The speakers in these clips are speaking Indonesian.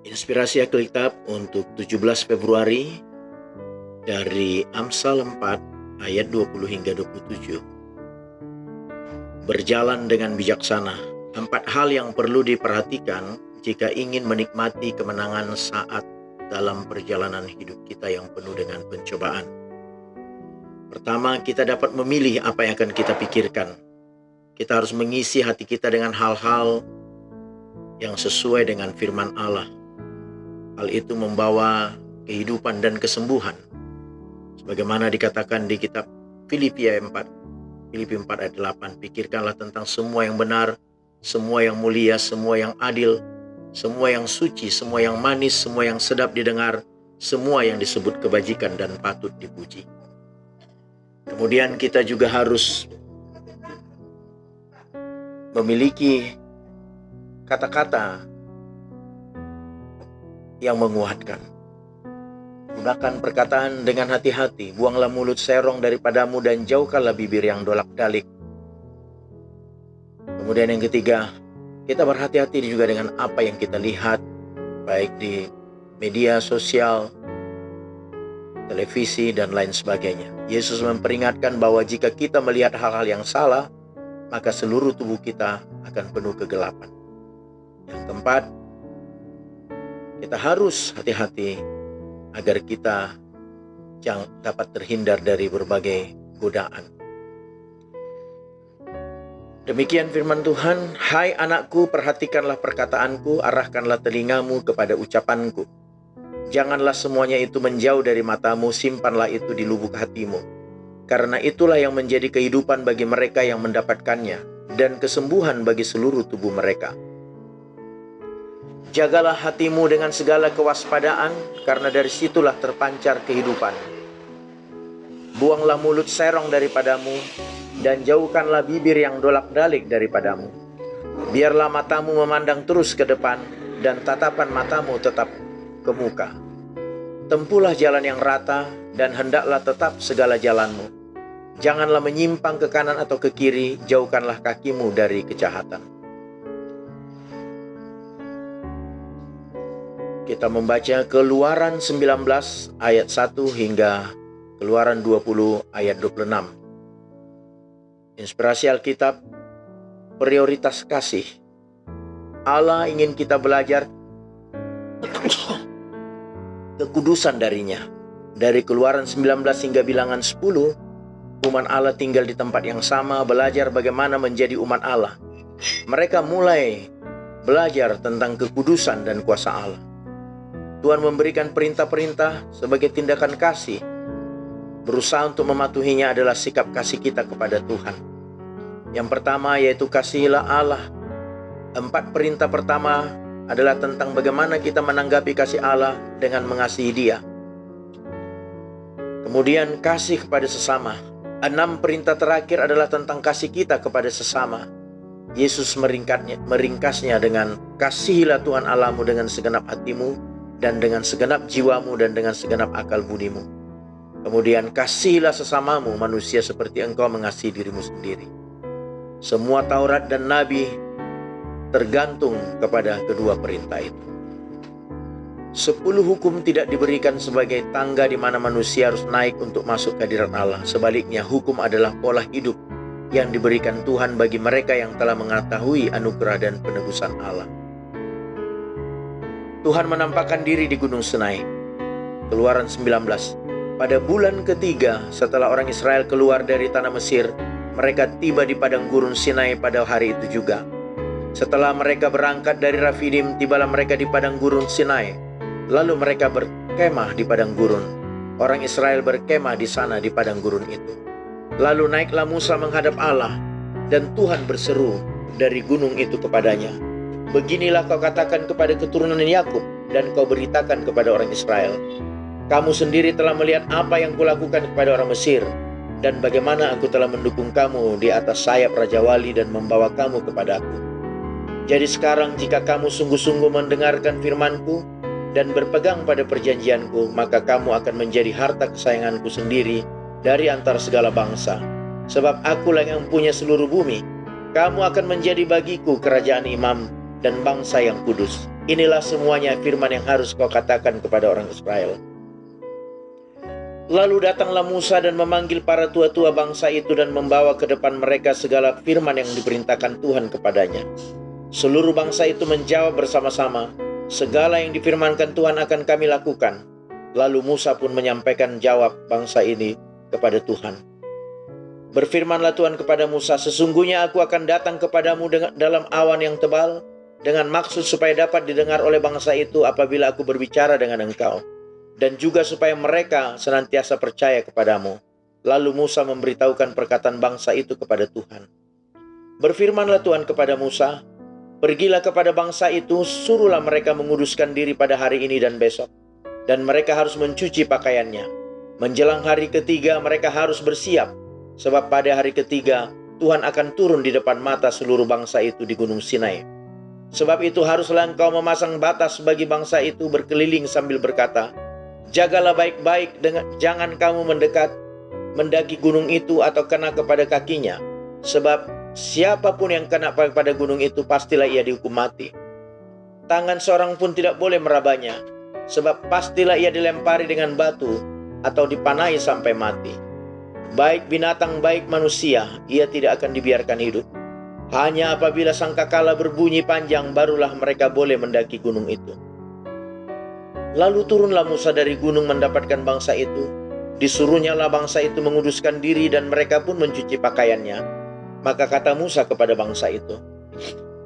Inspirasi Alkitab untuk 17 Februari dari Amsal 4 ayat 20 hingga 27. Berjalan dengan bijaksana. 4 hal yang perlu diperhatikan jika ingin menikmati kemenangan saat dalam perjalanan hidup kita yang penuh dengan pencobaan. Pertama, kita dapat memilih apa yang akan kita pikirkan. Kita harus mengisi hati kita dengan hal-hal yang sesuai dengan firman Allah. Hal itu membawa kehidupan dan kesembuhan. Sebagaimana dikatakan di kitab Filipi 4 ayat 8, pikirkanlah tentang semua yang benar, semua yang mulia, semua yang adil, semua yang suci, semua yang manis, semua yang sedap didengar, semua yang disebut kebajikan dan patut dipuji. Kemudian kita juga harus memiliki kata-kata yang menguatkan. Gunakan perkataan dengan hati-hati. Buanglah mulut serong daripadamu dan jauhkanlah bibir yang dolak-dalik. Kemudian yang ketiga, kita berhati-hati juga dengan apa yang kita lihat, baik di media sosial, televisi, dan lain sebagainya. Yesus memperingatkan bahwa jika kita melihat hal-hal yang salah, maka seluruh tubuh kita akan penuh kegelapan. Yang keempat, kita harus hati-hati agar kita dapat terhindar dari berbagai godaan. Demikian firman Tuhan. Hai anakku, perhatikanlah perkataanku, arahkanlah telingamu kepada ucapanku. Janganlah semuanya itu menjauh dari matamu, simpanlah itu di lubuk hatimu. Karena itulah yang menjadi kehidupan bagi mereka yang mendapatkannya, dan kesembuhan bagi seluruh tubuh mereka. Jagalah hatimu dengan segala kewaspadaan, karena dari situlah terpancar kehidupan. Buanglah mulut serong daripadamu, dan jauhkanlah bibir yang dolak-dalik daripadamu. Biarlah matamu memandang terus ke depan, dan tatapan matamu tetap ke muka. Tempuhlah jalan yang rata, dan hendaklah tetap segala jalanmu. Janganlah menyimpang ke kanan atau ke kiri, jauhkanlah kakimu dari kejahatan. Kita membaca Keluaran 19 ayat 1 hingga Keluaran 20 ayat 26. Inspirasi Alkitab, prioritas kasih. Allah ingin kita belajar kekudusan darinya. Dari Keluaran 19 hingga Bilangan 10, umat Allah tinggal di tempat yang sama, belajar bagaimana menjadi umat Allah. Mereka mulai belajar tentang kekudusan dan kuasa Allah. Tuhan memberikan perintah-perintah sebagai tindakan kasih. Berusaha untuk mematuhinya adalah sikap kasih kita kepada Tuhan. Yang pertama yaitu kasihilah Allah. 4 perintah pertama adalah tentang bagaimana kita menanggapi kasih Allah dengan mengasihi Dia. Kemudian kasih kepada sesama. 6 perintah terakhir adalah tentang kasih kita kepada sesama. Yesus meringkasnya dengan kasihilah Tuhan Allahmu dengan segenap hatimu, dan dengan segenap jiwamu, dan dengan segenap akal budimu. Kemudian kasihilah sesamamu manusia seperti engkau mengasihi dirimu sendiri. Semua Taurat dan Nabi tergantung kepada kedua perintah itu. 10 hukum tidak diberikan sebagai tangga di mana manusia harus naik untuk masuk ke hadirat Allah. Sebaliknya, hukum adalah pola hidup yang diberikan Tuhan bagi mereka yang telah mengetahui anugerah dan penebusan Allah. Tuhan menampakkan diri di Gunung Sinai. Keluaran 19. Pada bulan ketiga setelah orang Israel keluar dari tanah Mesir, mereka tiba di padang gurun Sinai pada hari itu juga. Setelah mereka berangkat dari Rafidim, tibalah mereka di padang gurun Sinai. Lalu mereka berkemah di padang gurun. Orang Israel berkemah di sana di padang gurun itu. Lalu naiklah Musa menghadap Allah, dan Tuhan berseru dari gunung itu kepadanya, beginilah kau katakan kepada keturunan Yakub, dan kau beritakan kepada orang Israel, kamu sendiri telah melihat apa yang kulakukan kepada orang Mesir, dan bagaimana aku telah mendukung kamu di atas sayap Raja Wali dan membawa kamu kepadaku. Jadi sekarang jika kamu sungguh-sungguh mendengarkan firmanku dan berpegang pada perjanjianku, maka kamu akan menjadi harta kesayanganku sendiri dari antara segala bangsa. Sebab akulah yang punya seluruh bumi. Kamu akan menjadi bagiku kerajaan imam dan bangsa yang kudus. Inilah semuanya firman yang harus kau katakan kepada orang Israel. Lalu datanglah Musa dan memanggil para tua-tua bangsa itu dan membawa ke depan mereka segala firman yang diperintahkan Tuhan kepadanya. Seluruh bangsa itu menjawab bersama-sama, segala yang difirmankan Tuhan akan kami lakukan. Lalu Musa pun menyampaikan jawab bangsa ini kepada Tuhan. Berfirmanlah Tuhan kepada Musa, sesungguhnya aku akan datang kepadamu dalam awan yang tebal, dengan maksud supaya dapat didengar oleh bangsa itu apabila aku berbicara dengan engkau, dan juga supaya mereka senantiasa percaya kepadamu. Lalu Musa memberitahukan perkataan bangsa itu kepada Tuhan. Berfirmanlah Tuhan kepada Musa, pergilah kepada bangsa itu, suruhlah mereka menguduskan diri pada hari ini dan besok, dan mereka harus mencuci pakaiannya. Menjelang hari ketiga mereka harus bersiap, sebab pada hari ketiga Tuhan akan turun di depan mata seluruh bangsa itu di Gunung Sinai. Sebab itu haruslah engkau memasang batas bagi bangsa itu berkeliling sambil berkata, jagalah baik-baik, jangan kamu mendaki gunung itu atau kena kepada kakinya. Sebab siapapun yang kena pada gunung itu pastilah ia dihukum mati. Tangan seorang pun tidak boleh merabanya, sebab pastilah ia dilempari dengan batu atau dipanai sampai mati. Baik binatang baik manusia, ia tidak akan dibiarkan hidup. Hanya apabila sangkakala berbunyi panjang, barulah mereka boleh mendaki gunung itu. Lalu turunlah Musa dari gunung mendapatkan bangsa itu. Disuruhnyalah bangsa itu menguduskan diri dan mereka pun mencuci pakaiannya. Maka kata Musa kepada bangsa itu,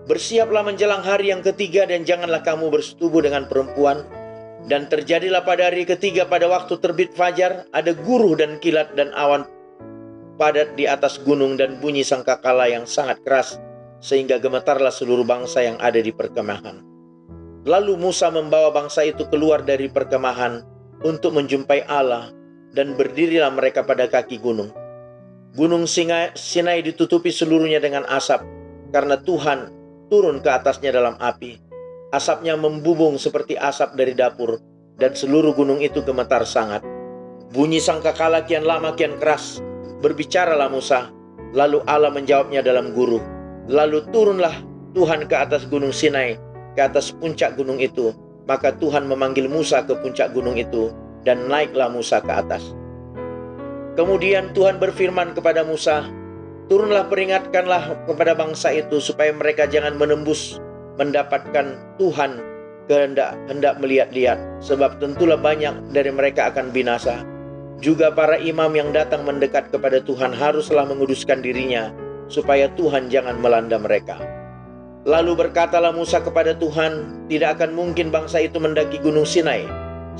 bersiaplah menjelang hari yang ketiga dan janganlah kamu bersetubuh dengan perempuan. Dan terjadilah pada hari ketiga pada waktu terbit fajar, ada guruh dan kilat dan awan padat di atas gunung dan bunyi sangkakala yang sangat keras, sehingga gemetarlah seluruh bangsa yang ada di perkemahan. Lalu Musa membawa bangsa itu keluar dari perkemahan untuk menjumpai Allah, dan berdirilah mereka pada kaki gunung. Gunung Sinai ditutupi seluruhnya dengan asap, karena Tuhan turun ke atasnya dalam api. Asapnya membubung seperti asap dari dapur, dan seluruh gunung itu gemetar sangat. Bunyi sangkakala kian lama kian keras. Berbicaralah Musa, lalu Allah menjawabnya dalam guruh. Lalu turunlah Tuhan ke atas gunung Sinai, ke atas puncak gunung itu. Maka Tuhan memanggil Musa ke puncak gunung itu, dan naiklah Musa ke atas. Kemudian Tuhan berfirman kepada Musa, turunlah peringatkanlah kepada bangsa itu supaya mereka jangan menembus mendapatkan Tuhan hendak melihat-lihat, sebab tentulah banyak dari mereka akan binasa. Juga para imam yang datang mendekat kepada Tuhan haruslah menguduskan dirinya, supaya Tuhan jangan melanda mereka. Lalu berkatalah Musa kepada Tuhan, tidak akan mungkin bangsa itu mendaki gunung Sinai,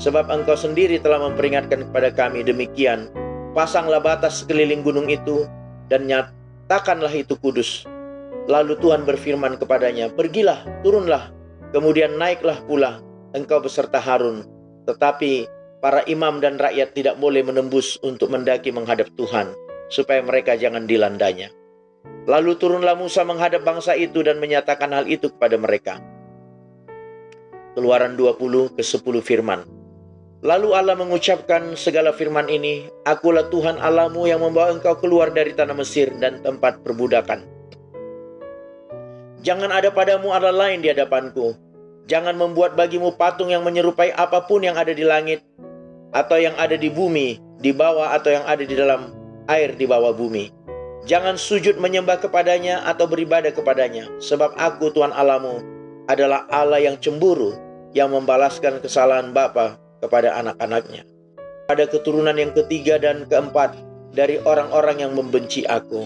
sebab engkau sendiri telah memperingatkan kepada kami demikian. Pasanglah batas sekeliling gunung itu, dan nyatakanlah itu kudus. Lalu Tuhan berfirman kepadanya, pergilah, turunlah, kemudian naiklah pula engkau beserta Harun. Tetapi para imam dan rakyat tidak boleh menembus untuk mendaki menghadap Tuhan, supaya mereka jangan dilandanya. Lalu turunlah Musa menghadap bangsa itu dan menyatakan hal itu kepada mereka. Keluaran 20 ke 10 firman. Lalu Allah mengucapkan segala firman ini, akulah Tuhan Allahmu yang membawa engkau keluar dari tanah Mesir dan tempat perbudakan. Jangan ada padamu Allah lain di hadapanku. Jangan membuat bagimu patung yang menyerupai apapun yang ada di langit, atau yang ada di bumi, di bawah, atau yang ada di dalam air di bawah bumi. Jangan sujud menyembah kepadanya atau beribadah kepadanya, sebab aku Tuhan Allahmu adalah Allah yang cemburu, yang membalaskan kesalahan bapa kepada anak-anaknya, pada keturunan yang ketiga dan keempat dari orang-orang yang membenci aku.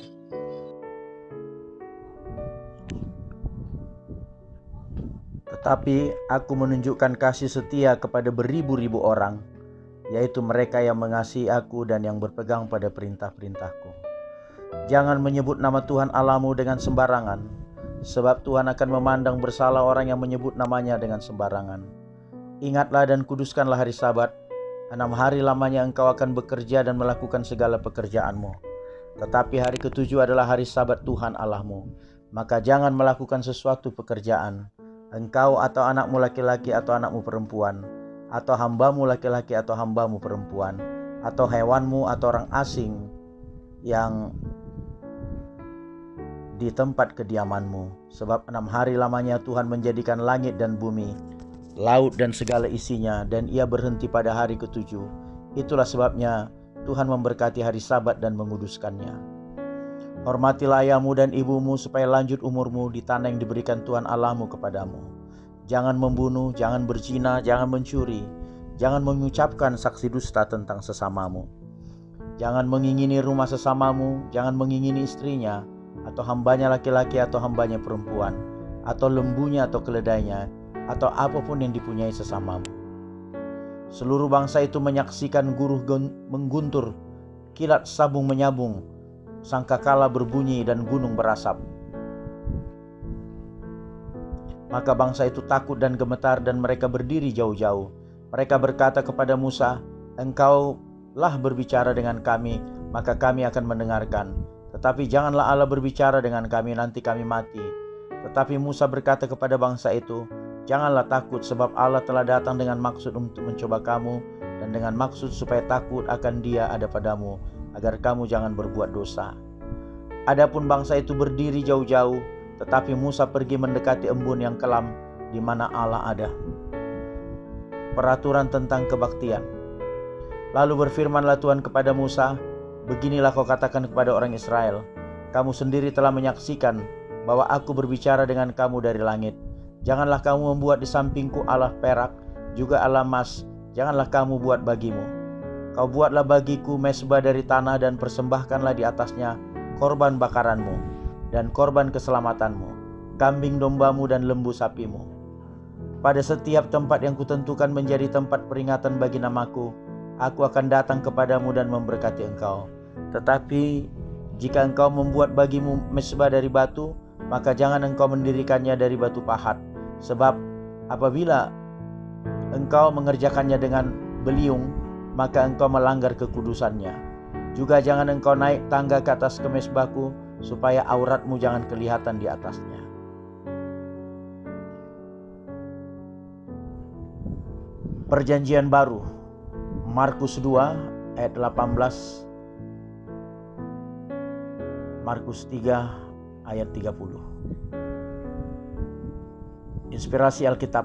Tetapi aku menunjukkan kasih setia kepada beribu-ribu orang, yaitu mereka yang mengasihi aku dan yang berpegang pada perintah-perintahku. Jangan menyebut nama Tuhan Allahmu dengan sembarangan, sebab Tuhan akan memandang bersalah orang yang menyebut namanya dengan sembarangan. Ingatlah dan kuduskanlah hari Sabat. 6 hari lamanya engkau akan bekerja dan melakukan segala pekerjaanmu. Tetapi hari ketujuh adalah hari Sabat Tuhan Allahmu. Maka jangan melakukan sesuatu pekerjaan, engkau atau anakmu laki-laki atau anakmu perempuan, atau hambamu laki-laki atau hambamu perempuan, atau hewanmu atau orang asing yang di tempat kediamanmu. Sebab 6 hari lamanya Tuhan menjadikan langit dan bumi, laut dan segala isinya, dan ia berhenti pada hari ke-7. Itulah sebabnya Tuhan memberkati hari Sabat dan menguduskannya. Hormatilah ayahmu dan ibumu supaya lanjut umurmu di tanah yang diberikan Tuhan Allahmu kepadamu. Jangan membunuh, jangan berzina, jangan mencuri, jangan mengucapkan saksi dusta tentang sesamamu. Jangan mengingini rumah sesamamu, jangan mengingini istrinya, atau hambanya laki-laki atau hambanya perempuan, atau lembunya atau keledainya, atau apapun yang dipunyai sesamamu. Seluruh bangsa itu menyaksikan guruh mengguntur, kilat sabung menyabung, sangkakala berbunyi dan gunung berasap. Maka bangsa itu takut dan gemetar dan mereka berdiri jauh-jauh. Mereka berkata kepada Musa, "Engkaulah berbicara dengan kami, maka kami akan mendengarkan. Tetapi janganlah Allah berbicara dengan kami, nanti kami mati." Tetapi Musa berkata kepada bangsa itu, "Janganlah takut, sebab Allah telah datang dengan maksud untuk mencoba kamu, dan dengan maksud supaya takut akan Dia ada padamu, agar kamu jangan berbuat dosa." Adapun bangsa itu berdiri jauh-jauh, tetapi Musa pergi mendekati embun yang kelam di mana Allah ada. Peraturan tentang kebaktian. Lalu berfirmanlah Tuhan kepada Musa, "Beginilah kau katakan kepada orang Israel, kamu sendiri telah menyaksikan bahwa aku berbicara dengan kamu dari langit. Janganlah kamu membuat di sampingku Allah perak, juga Allah emas, janganlah kamu buat bagimu. Kau buatlah bagiku mezbah dari tanah dan persembahkanlah di atasnya korban bakaranmu dan korban keselamatanmu, kambing dombamu dan lembu sapimu. Pada setiap tempat yang kutentukan menjadi tempat peringatan bagi namaku, aku akan datang kepadamu dan memberkati engkau. Tetapi jika engkau membuat bagimu mezbah dari batu, maka jangan engkau mendirikannya dari batu pahat. Sebab apabila engkau mengerjakannya dengan beliung, maka engkau melanggar kekudusannya. Juga jangan engkau naik tangga ke atas mezbahku, supaya auratmu jangan kelihatan di atasnya." Perjanjian baru, Markus 2 ayat 18, Markus 3 ayat 30. Inspirasi Alkitab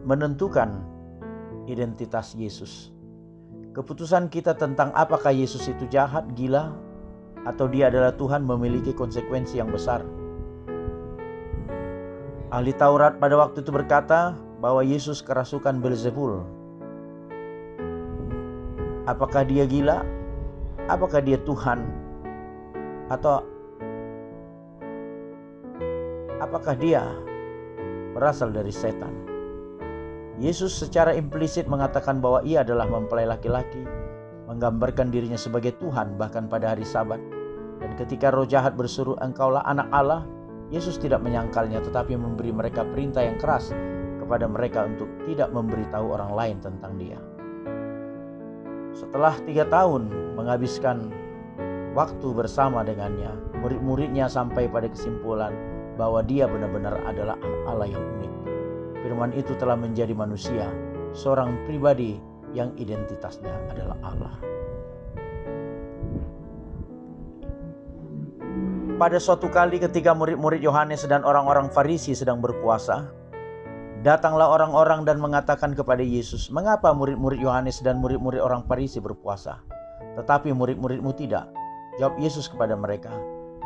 menentukan identitas Yesus. Keputusan kita tentang apakah Yesus itu jahat, gila, atau Dia adalah Tuhan memiliki konsekuensi yang besar. Ahli Taurat pada waktu itu berkata bahwa Yesus kerasukan Beelzebul. Apakah Dia gila? Apakah Dia Tuhan? Atau apakah Dia berasal dari setan? Yesus secara implisit mengatakan bahwa Ia adalah mempelai laki-laki, menggambarkan dirinya sebagai Tuhan bahkan pada hari Sabat. Dan ketika roh jahat berseru, "Engkaulah anak Allah," Yesus tidak menyangkalnya, tetapi memberi mereka perintah yang keras kepada mereka untuk tidak memberitahu orang lain tentang Dia. Setelah 3 tahun menghabiskan waktu bersama dengannya, murid-muridnya sampai pada kesimpulan bahwa Dia benar-benar adalah Allah yang unik. Firman itu telah menjadi manusia, seorang pribadi yang identitasnya adalah Allah. Pada suatu kali ketika murid-murid Yohanes dan orang-orang Farisi sedang berpuasa, datanglah orang-orang dan mengatakan kepada Yesus, "Mengapa murid-murid Yohanes dan murid-murid orang Farisi berpuasa, tetapi murid-muridmu tidak?" Jawab Yesus kepada mereka,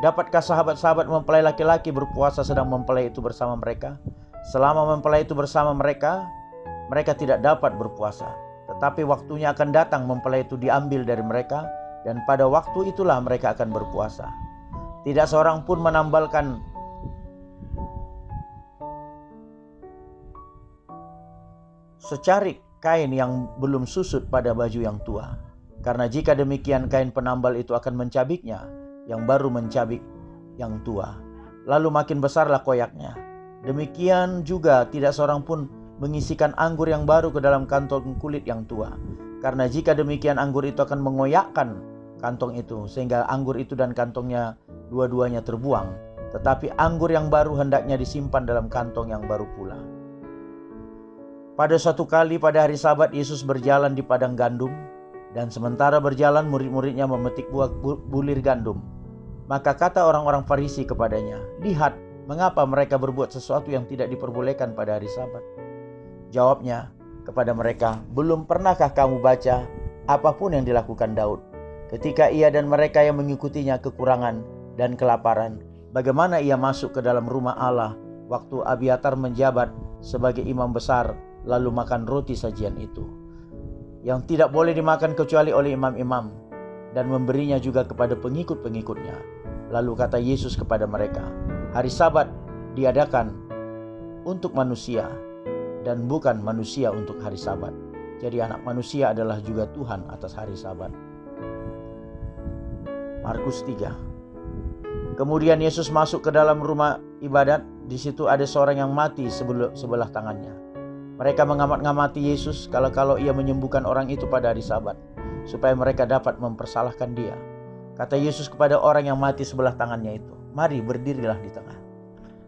"Dapatkah sahabat-sahabat mempelai laki-laki berpuasa sedang mempelai itu bersama mereka? Selama mempelai itu bersama mereka, mereka tidak dapat berpuasa. Tetapi waktunya akan datang mempelai itu diambil dari mereka, dan pada waktu itulah mereka akan berpuasa. Tidak seorang pun menambalkan secarik kain yang belum susut pada baju yang tua. Karena jika demikian kain penambal itu akan mencabiknya, yang baru mencabik yang tua. Lalu makin besarlah koyaknya. Demikian juga tidak seorang pun mengisikan anggur yang baru ke dalam kantong kulit yang tua. Karena jika demikian anggur itu akan mengoyakkan kantong itu, sehingga anggur itu dan kantongnya dua-duanya terbuang. Tetapi anggur yang baru hendaknya disimpan dalam kantong yang baru pula." Pada suatu kali pada hari Sabat Yesus berjalan di padang gandum, dan sementara berjalan murid-muridnya memetik buah bulir gandum. Maka kata orang-orang Farisi kepadanya, "Lihat, mengapa mereka berbuat sesuatu yang tidak diperbolehkan pada hari Sabat?" Jawabnya kepada mereka, "Belum pernahkah kamu baca apapun yang dilakukan Daud ketika ia dan mereka yang mengikutinya kekurangan dan kelaparan, bagaimana ia masuk ke dalam rumah Allah waktu Abiatar menjabat sebagai imam besar, lalu makan roti sajian itu, yang tidak boleh dimakan kecuali oleh imam-imam, dan memberinya juga kepada pengikut-pengikutnya." Lalu kata Yesus kepada mereka, "Hari Sabat diadakan untuk manusia, dan bukan manusia untuk hari Sabat. Jadi anak manusia adalah juga Tuhan atas hari Sabat." Markus 3. Kemudian Yesus masuk ke dalam rumah ibadat. Di situ ada seorang yang mati sebelah tangannya. Mereka mengamat-ngamati Yesus kalau ia menyembuhkan orang itu pada hari Sabat, supaya mereka dapat mempersalahkan dia. Kata Yesus kepada orang yang mati sebelah tangannya itu, "Mari berdirilah di tengah."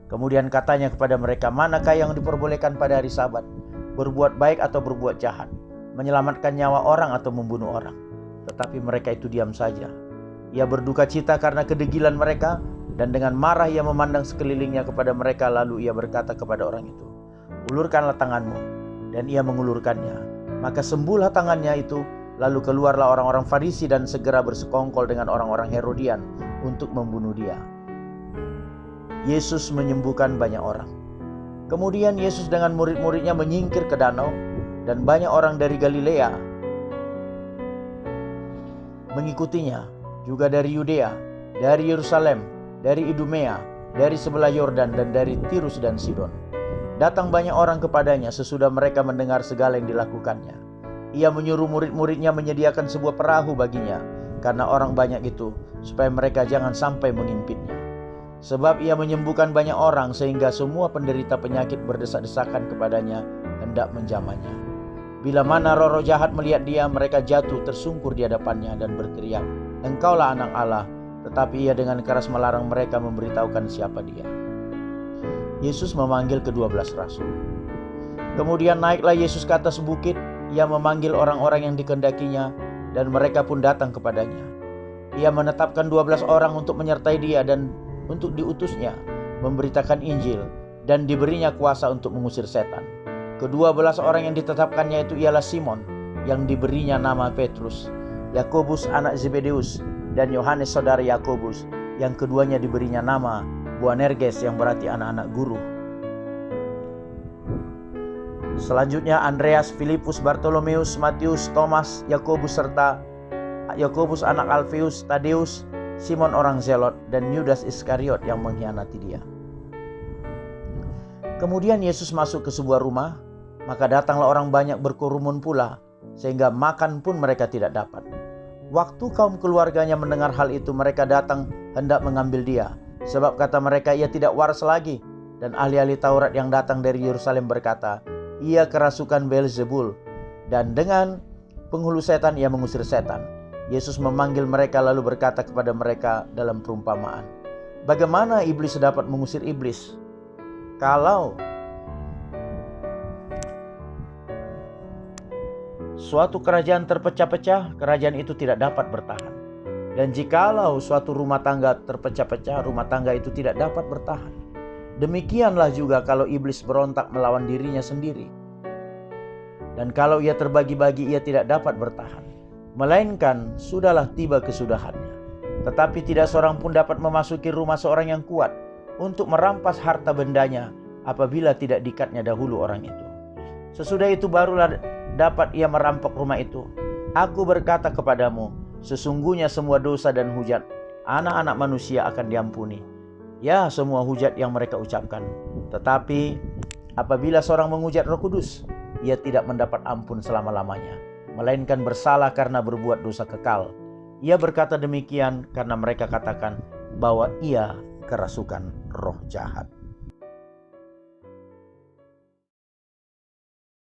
Kemudian katanya kepada mereka, "Manakah yang diperbolehkan pada hari Sabat? Berbuat baik atau berbuat jahat? Menyelamatkan nyawa orang atau membunuh orang?" Tetapi mereka itu diam saja. Ia berduka cita karena kedegilan mereka, dan dengan marah ia memandang sekelilingnya kepada mereka, lalu ia berkata kepada orang itu, "Ulurkanlah tanganmu." Dan ia mengulurkannya. Maka sembuhlah tangannya itu. Lalu keluarlah orang-orang Farisi dan segera bersekongkol dengan orang-orang Herodian untuk membunuh dia. Yesus menyembuhkan banyak orang. Kemudian Yesus dengan murid-muridnya menyingkir ke danau, dan banyak orang dari Galilea mengikutinya, juga dari Yudea, dari Yerusalem, dari Idumea, dari sebelah Yordan, dan dari Tirus dan Sidon. Datang banyak orang kepadanya sesudah mereka mendengar segala yang dilakukannya. Ia menyuruh murid-muridnya menyediakan sebuah perahu baginya, karena orang banyak itu, supaya mereka jangan sampai mengimpitnya. Sebab ia menyembuhkan banyak orang, sehingga semua penderita penyakit berdesak-desakan kepadanya hendak menjamahnya. Bila mana roh-roh jahat melihat dia, mereka jatuh tersungkur di hadapannya dan berteriak, "Engkaulah Anak Allah." Tetapi ia dengan keras melarang mereka memberitahukan siapa dia. Yesus memanggil ke-12 rasul. Kemudian naiklah Yesus ke atas bukit. Ia memanggil orang-orang yang dikehendakinya, dan mereka pun datang kepadanya. Ia menetapkan 12 orang untuk menyertai dia dan untuk diutusnya memberitakan Injil, dan diberinya kuasa untuk mengusir setan. Ke-12 orang yang ditetapkannya itu ialah Simon, yang diberinya nama Petrus, Yakobus anak Zebedeus, dan Yohanes saudara Yakobus, yang keduanya diberinya nama Boanerges, yang berarti anak-anak guru. Selanjutnya Andreas, Filipus, Bartolomeus, Matius, Thomas, Yakobus serta Yakobus anak Alfeus, Tadeus, Simon orang Zelot, dan Yudas Iskariot yang mengkhianati dia. Kemudian Yesus masuk ke sebuah rumah, maka datanglah orang banyak berkerumun pula, sehingga makan pun mereka tidak dapat. Waktu kaum keluarganya mendengar hal itu, mereka datang hendak mengambil dia, sebab kata mereka, ia tidak waras lagi. Dan ahli-ahli Taurat yang datang dari Yerusalem berkata, ia kerasukan Beelzebul, dan dengan penghulu setan ia mengusir setan. Yesus memanggil mereka lalu berkata kepada mereka dalam perumpamaan, bagaimana iblis dapat mengusir iblis? Kalau suatu kerajaan terpecah-pecah, kerajaan itu tidak dapat bertahan. Dan jikalau suatu rumah tangga terpecah-pecah, rumah tangga itu tidak dapat bertahan. Demikianlah juga kalau iblis berontak melawan dirinya sendiri. Dan kalau ia terbagi-bagi, ia tidak dapat bertahan. Melainkan sudahlah tiba kesudahannya. Tetapi tidak seorang pun dapat memasuki rumah seorang yang kuat untuk merampas harta bendanya apabila tidak diikatnya dahulu orang itu. Sesudah itu barulah dapat ia merampok rumah itu. Aku berkata kepadamu, sesungguhnya semua dosa dan hujat anak-anak manusia akan diampuni. Ya, semua hujat yang mereka ucapkan. Tetapi apabila seorang menghujat Roh Kudus, ia tidak mendapat ampun selama-lamanya, melainkan bersalah karena berbuat dosa kekal. Ia berkata demikian karena mereka katakan bahwa ia kerasukan roh jahat.